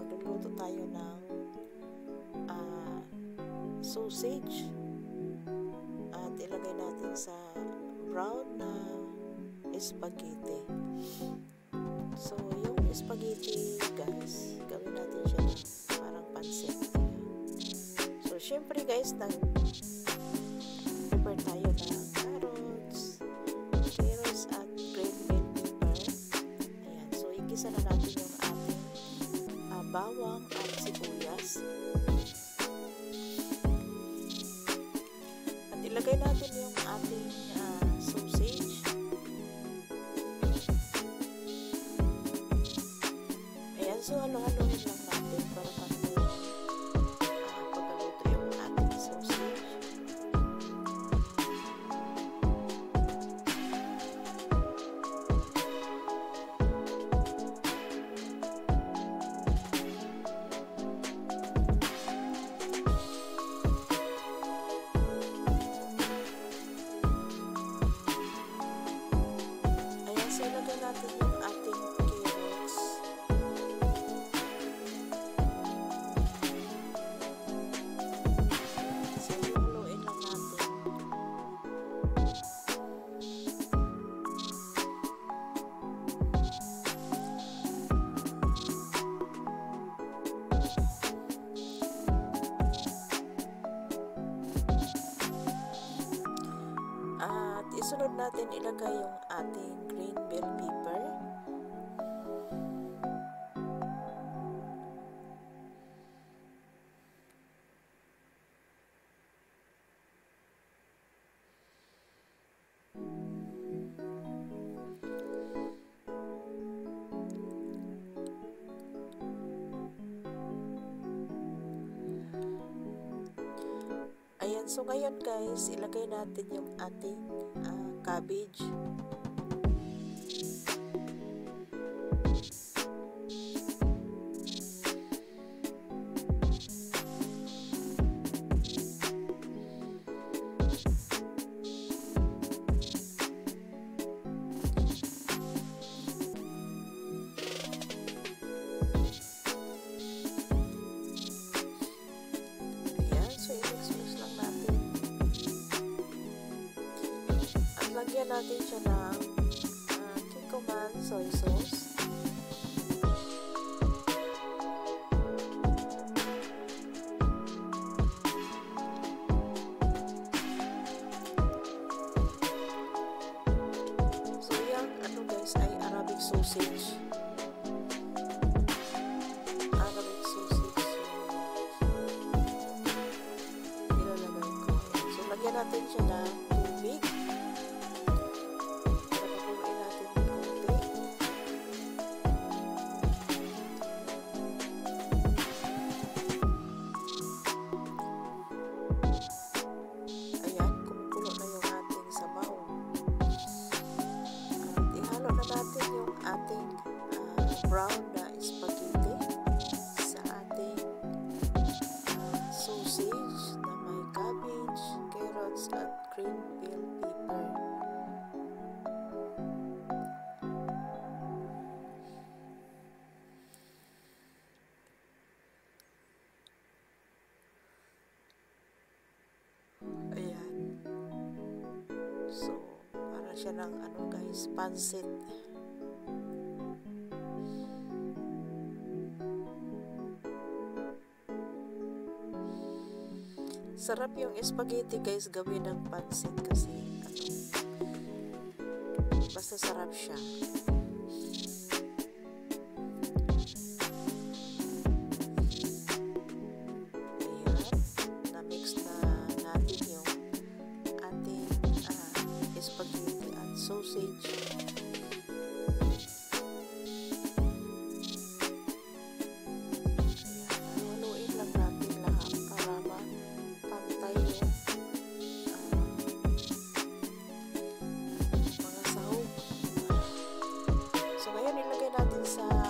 Magluluto tayo ng sausage at ilagay natin sa brown na spaghetti. So, yung spaghetti, guys, gawin natin siya ng parang pansit. So, syempre guys, prepare tayo ng carrots at green bell pepper. Ayan. So, igisa na natin yung ating bawang at sibuyas. At ilagay natin yung ating sausage. Ayan, so halo-haloin lang natin para pagkaluto yung ating sausage. So, ilagay natin yung ating carrots. So, haluin lang natin. At isunod natin ilagay yung ating green bell pepper. Ayan, so ngayon guys, ilagay natin yung ating cabbage. Lagyan natin siya ng Kikkoman soy sauce. So, yung guys ay Arabic sausage. Arabic sausage. Ilalagay ko. So, lagyan natin siya ng tubig. Natin yung ating brown na spaghetti sa ating sausage na may cabbage, carrots at green bell pepper. Ayan. So, para siya ng guys, pansit. Sarap yung spaghetti guys, gawin ng pansit kasi basta sarap siya. Ayan, na-mix na natin yung ating spaghetti at sausage. sa